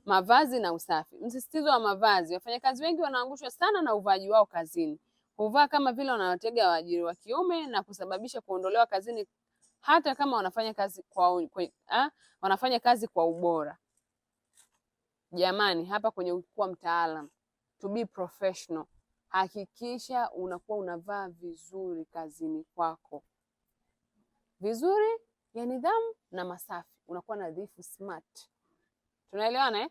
Mavazi na usafi. Msisitizo wa mavazi. Wafanyakazi wengi wanaangushwa sana na uvaaji wao kazini. Huvaa kama vile wanawatega waajiri wa kiume na kusababisha kuondolewa kazini hata kama wanafanya kazi kwa ubora. Jamani, hapa kwenye kuwa mtaalam, to be professional, hakikisha unakuwa unavaa vizuri kazini kwako. Vizuri ya nidhamu na masafi. Unakuwa nadhifu, smart. Tunaelewana eh?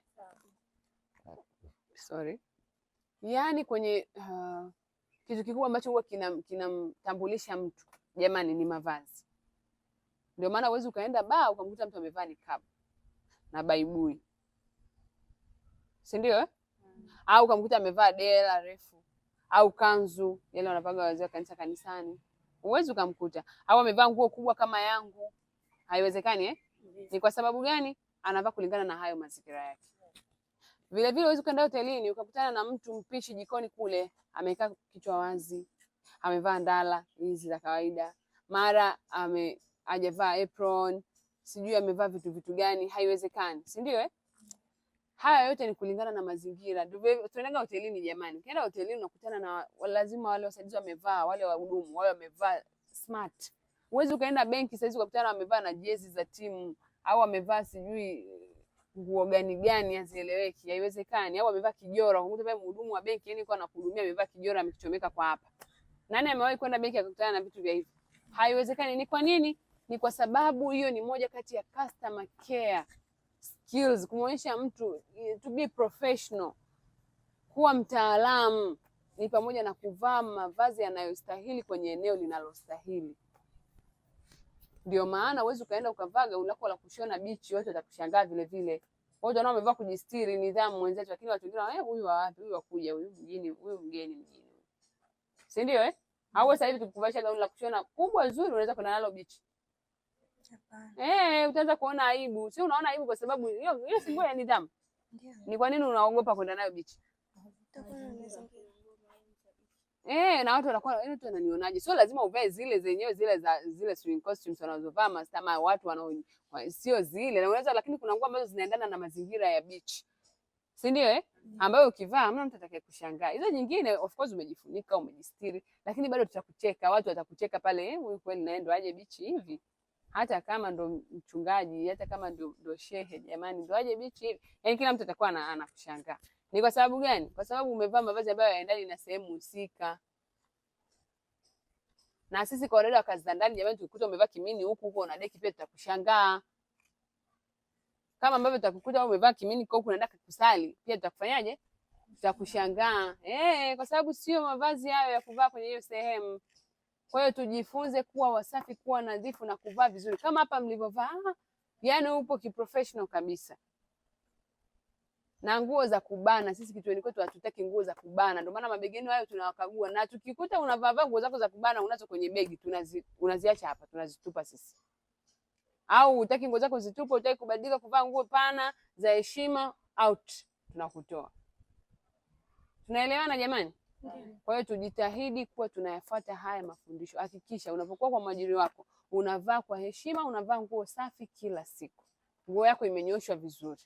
Sorry. Yaani kwenye kitu kikubwa ambacho huwa kinamtambulisha mtu, jamani, ni mavazi. Ndio maana huwezi ukaenda baa ukamkuta mtu amevaa niqab na baibui. Si ndio eh? Au ukamkuta amevaa dela refu au kanzu yale wanavaga wazee wa kanisa kanisani. Huwezi ukamkuta. Au amevaa nguo kubwa kama yangu. Haiwezekani eh? Ni kwa sababu gani? Anavaa kulingana na hayo mazingira yake. Vile vile huwezi kwenda hotelini ukakutana na mtu mpishi jikoni kule amekaa kichwa wazi, amevaa ndala hizi za kawaida, mara hajavaa apron, sijui amevaa vitu gani. Haiwezekani, si ndio eh? Haya yote ni kulingana na mazingira. Tunaenda hotelini jamani. Ukienda hotelini unakutana na lazima wale wasaidizi wamevaa, wale wahudumu wale wamevaa smart. Huwezi ukaenda benki saizi ukakutana wamevaa na jezi za timu au wamevaa sijui nguo gani hazieleweki. Haiwezekani. Au amevaa kijora, unakuta pale mhudumu wa benki yani kwa anakuhudumia amevaa kijora amekichomeka kwa hapa. Nani amewahi kwenda benki akakutana na vitu vya hivi? Haiwezekani. Ni kwa nini? Ni kwa sababu hiyo ni moja kati ya customer care skills, kumuonyesha mtu to be professional, kuwa mtaalamu, ni pamoja na kuvaa mavazi yanayostahili kwenye eneo linalostahili. Ndio maana huwezi ukaenda ukavaa gauni lako la kushona bichi, watu watakushangaa vile vile. Watu wanao wamevaa kujistiri nidhamu wenzetu, lakini watu wengine huyu wa wapi? Huyu wakuja, huyu mgeni mjini. Si ndio eh? Au sasa hivi tukikuvalisha gauni la kushona kubwa zuri unaweza kwenda nalo bichi. Utaanza kuona aibu. Si unaona aibu kwa sababu hiyo si nguo ya nidhamu. Ni kwa nini unaogopa kwenda nayo bichi? Na watu wanakuwa watu wananionaje? Sio lazima uvae zile zenyewe zile swing costumes wanazovaa mastama watu sio zile. Na unaweza, lakini kuna nguo ambazo zinaendana na mazingira ya beach. Si ndio eh? Ambayo ukivaa hamna mtu atakayekushangaa. Hizo nyingine of course umejifunika, umejistiri, lakini bado tutakucheka. Watu watakucheka pale, huyu kweli naenda aje beach hivi? Hata kama ndo mchungaji, hata kama ndo shehe, jamani, ndo aje bichi hivi. Yaani kila mtu atakuwa anakushangaa. Ni kwa sababu gani? Kwa sababu umevaa mavazi ambayo yaendani na sehemu husika. Na sisi kwa wale wa kazi za ndani jamani, tukikuta umevaa kimini huku una deki pia tutakushangaa. Kama ambavyo tutakukuta umevaa kimini huku unaenda kusali, pia tutakufanyaje? Tutakushangaa. Kwa sababu sio mavazi hayo ya kuvaa kwenye hiyo sehemu. Kwa hiyo tujifunze kuwa wasafi, kuwa nadhifu na kuvaa vizuri. Kama hapa mlivyovaa, yani upo kiprofessional kabisa. Na nguo za kubana, sisi kituoni kwetu hatutaki nguo za kubana. Ndio maana mabegeni hayo tunawakagua. Na tukikuta unavaa nguo zako za kubana unazo kwenye begi, unaziacha hapa, tunazitupa sisi. Au utaki nguo zako zitupe, utaki kubadilika kuvaa nguo pana za heshima, out, tunakutoa. Tunaelewana jamani? Kwa hiyo tujitahidi kuwa tunayafuata haya mafundisho. Hakikisha unapokuwa kwa mwajiri wako unavaa kwa heshima, unavaa nguo safi kila siku. Nguo yako imenyoshwa vizuri.